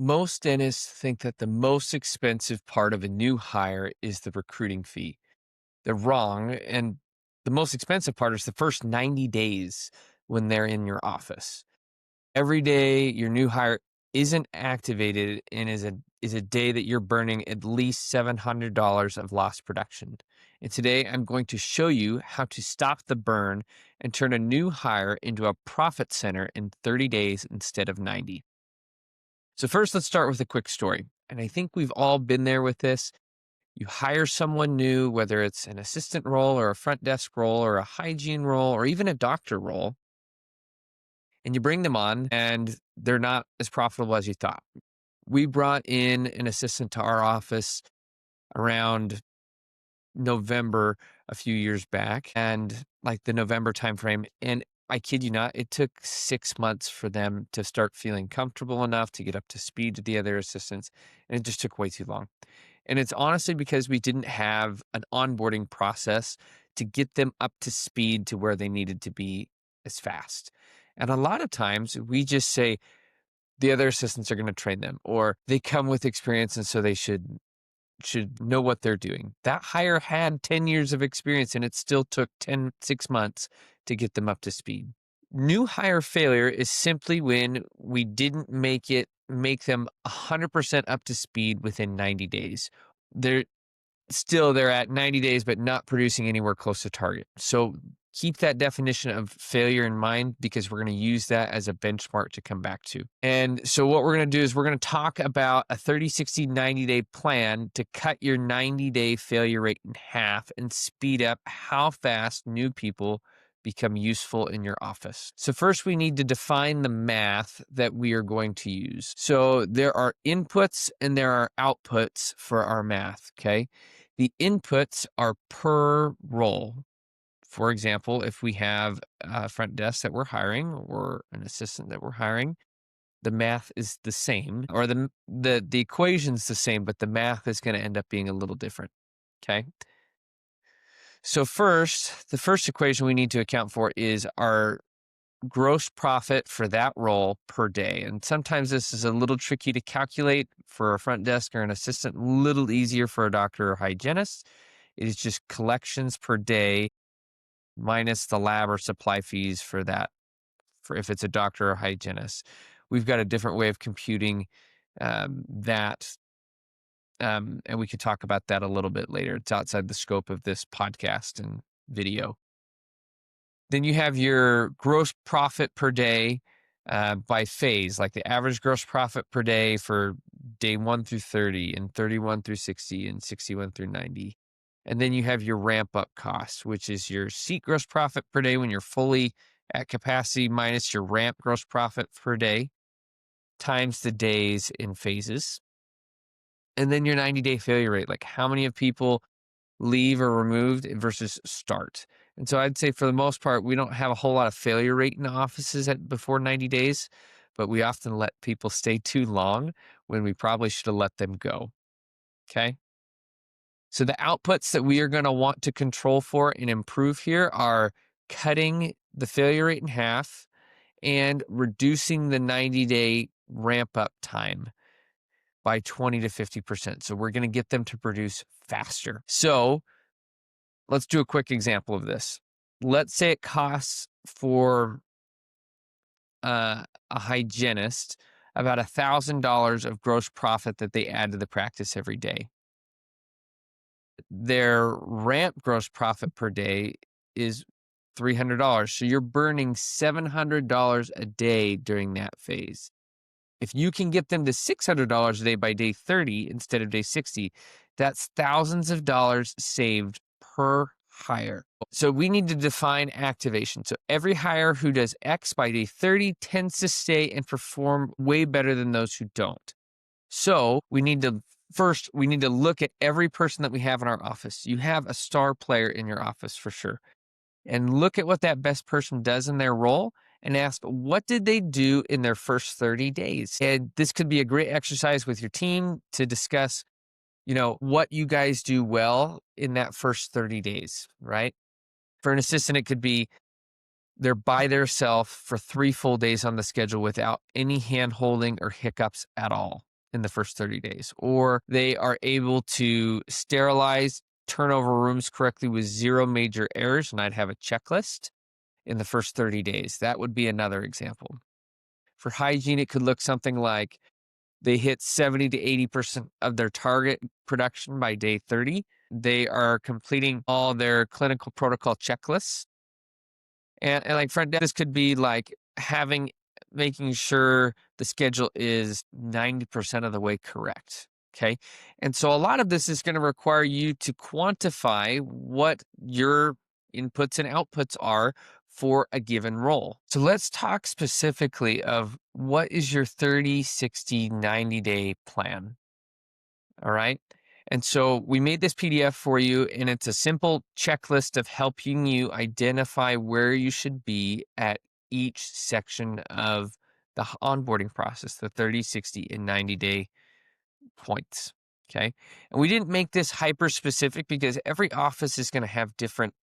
Most dentists think that the most expensive part of a new hire is the recruiting fee. They're wrong. And the most expensive part is the first 90 days when they're in your office. Every day your new hire isn't activated and is a day that you're burning at least $700 of lost production. And today I'm going to show you how to stop the burn and turn a new hire into a profit center in 30 days instead of 90. So first, let's start with a quick story. And I think we've all been there with this. You hire someone new, whether it's an assistant role or a front desk role or a hygiene role or even a doctor role, and you bring them on and they're not as profitable as you thought. We brought in an assistant to our office around November a few years back, and like the November timeframe. And I kid you not, it took 6 months for them to start feeling comfortable enough to get up to speed to the other assistants. And it just took way too long. And it's honestly because we didn't have an onboarding process to get them up to speed to where they needed to be as fast. And a lot of times we just say the other assistants are going to train them, or they come with experience and so they should know what they're doing. That hire had 10 years of experience and it still took 6 months to get them up to speed. New hire failure is simply when we didn't make them 100% up to speed within 90 days. They're at 90 days, but not producing anywhere close to target. So keep that definition of failure in mind because we're going to use that as a benchmark to come back to. And so what we're going to do is we're going to talk about a 30, 60, 90-day plan to cut your 90-day failure rate in half and speed up how fast new people become useful in your office. So first we need to define the math that we are going to use. So there are inputs and there are outputs for our math, okay? The inputs are per role. For example, if we have a front desk that we're hiring or an assistant that we're hiring, the math is the same, or the equation's the same, but the math is going to end up being a little different, okay? So the first equation we need to account for is our gross profit for that role per day. And sometimes this is a little tricky to calculate for a front desk or an assistant, a little easier for a doctor or hygienist. It is just collections per day minus the lab or supply fees for that, for if it's a doctor or hygienist. We've got a different way of computing that. And we could talk about that a little bit later. It's outside the scope of this podcast and video. Then you have your gross profit per day by phase, like the average gross profit per day for day 1 through 30 and 31 through 60 and 61 through 90. And then you have your ramp up costs, which is your seat gross profit per day when you're fully at capacity minus your ramp gross profit per day times the days in phases. And then your 90-day failure rate, like how many of people leave or removed versus start. And so I'd say for the most part, we don't have a whole lot of failure rate in offices before 90 days, but we often let people stay too long when we probably should have let them go. Okay. So the outputs that we are going to want to control for and improve here are cutting the failure rate in half and reducing the 90-day ramp up time by 20 to 50%. So we're going to get them to produce faster. So let's do a quick example of this. Let's say it costs for a hygienist about $1,000 of gross profit that they add to the practice every day. Their ramp gross profit per day is $300. So you're burning $700 a day during that phase. If you can get them to $600 a day by day 30 instead of day 60, that's thousands of dollars saved per hire. So we need to define activation. So every hire who does X by day 30 tends to stay and perform way better than those who don't. So we need to look at every person that we have in our office. You have a star player in your office for sure. And look at what that best person does in their role and ask, what did they do in their first 30 days? And this could be a great exercise with your team to discuss, what you guys do well in that first 30 days, right? For an assistant, it could be they're by themselves for 3 full days on the schedule without any hand holding or hiccups at all. in the first 30 days, or they are able to sterilize, turn over rooms correctly with zero major errors, and I'd have a checklist in the first 30 days. That would be another example. For hygiene, it could look something like they hit 70 to 80% of their target production by day 30. They are completing all their clinical protocol checklists. And like front desk, this could be like making sure the schedule is 90% of the way correct. Okay. And so a lot of this is going to require you to quantify what your inputs and outputs are for a given role. So let's talk specifically of what is your 30, 60, 90-day plan. All right. And so we made this PDF for you, and it's a simple checklist of helping you identify where you should be at each section of the onboarding process, the 30, 60, and 90-day points. Okay. And we didn't make this hyper specific because every office is going to have different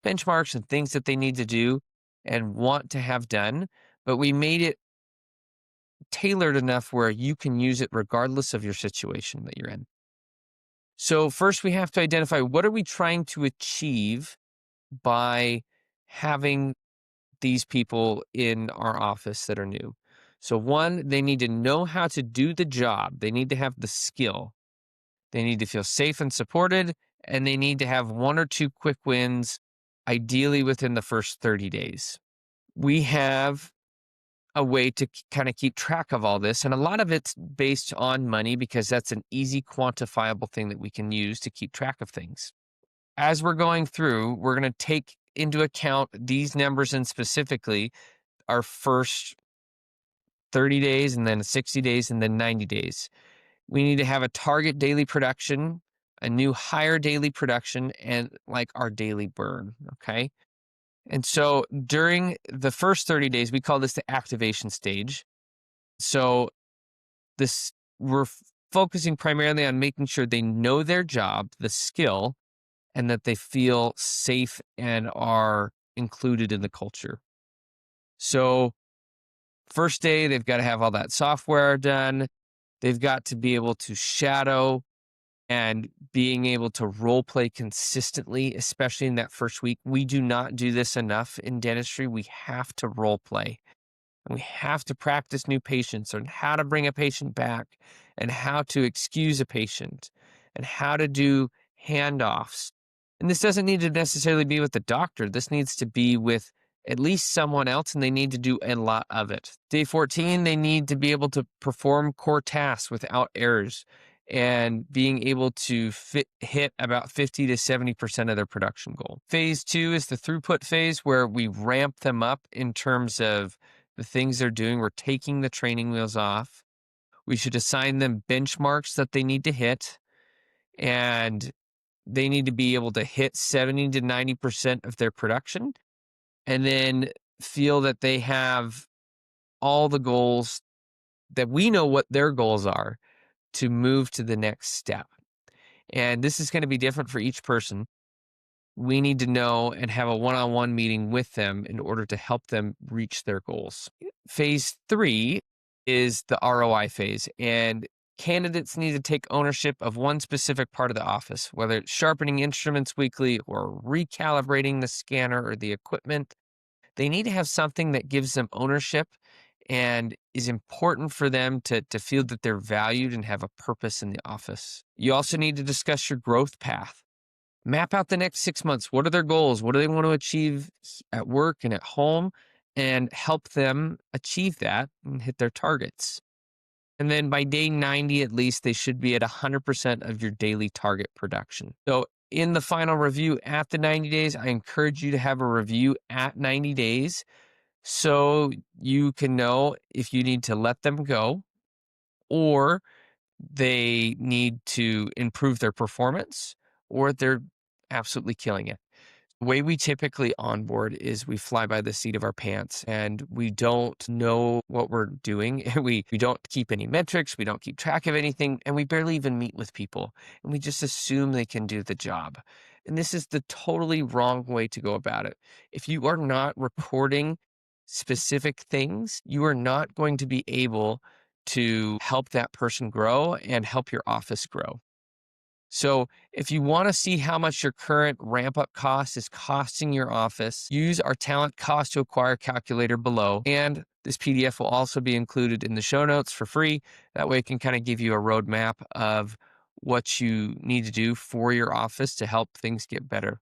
benchmarks and things that they need to do and want to have done. But we made it tailored enough where you can use it regardless of your situation that you're in. So first we have to identify what are we trying to achieve by having these people in our office that are new. So one, they need to know how to do the job. They need to have the skill. They need to feel safe and supported, and they need to have one or two quick wins, ideally within the first 30 days. We have a way to kind of keep track of all this. And a lot of it's based on money because that's an easy quantifiable thing that we can use to keep track of things. As we're going through, we're going to take into account these numbers and specifically our first 30 days and then 60 days and then 90 days. We need to have a target daily production, a new higher daily production, and like our daily burn. Okay. And so during the first 30 days, we call this the activation stage. So this we're focusing primarily on making sure they know their job, the skill, and that they feel safe and are included in the culture. So first day, they've got to have all that software done. They've got to be able to shadow and being able to role play consistently, especially in that first week. We do not do this enough in dentistry. We have to role play. And we have to practice new patients on how to bring a patient back and how to excuse a patient and how to do handoffs. And this doesn't need to necessarily be with the doctor. This needs to be with at least someone else, and they need to do a lot of it. Day 14, they need to be able to perform core tasks without errors and being able to hit about 50 to 70% of their production goal. Phase 2 is the throughput phase where we ramp them up in terms of the things they're doing. We're taking the training wheels off. We should assign them benchmarks that they need to hit, and they need to be able to hit 70 to 90% of their production and then feel that they have all the goals that we know what their goals are to move to the next step. And this is going to be different for each person. We need to know and have a one-on-one meeting with them in order to help them reach their goals. Phase 3 is the ROI phase, and candidates need to take ownership of one specific part of the office, whether it's sharpening instruments weekly or recalibrating the scanner or the equipment. They need to have something that gives them ownership and is important for them to feel that they're valued and have a purpose in the office. You also need to discuss your growth path. Map out the next 6 months. What are their goals? What do they want to achieve at work and at home? And help them achieve that and hit their targets. And then by day 90, at least, they should be at 100% of your daily target production. So in the final review at the 90 days, I encourage you to have a review at 90 days so you can know if you need to let them go or they need to improve their performance or they're absolutely killing it. The way we typically onboard is we fly by the seat of our pants and we don't know what we're doing. We don't keep any metrics. We don't keep track of anything. And we barely even meet with people. And we just assume they can do the job. And this is the totally wrong way to go about it. If you are not recording specific things, you are not going to be able to help that person grow and help your office grow. So, if you want to see how much your current ramp up cost is costing your office, use our talent cost to acquire calculator below. And this PDF will also be included in the show notes for free. That way, it can kind of give you a roadmap of what you need to do for your office to help things get better.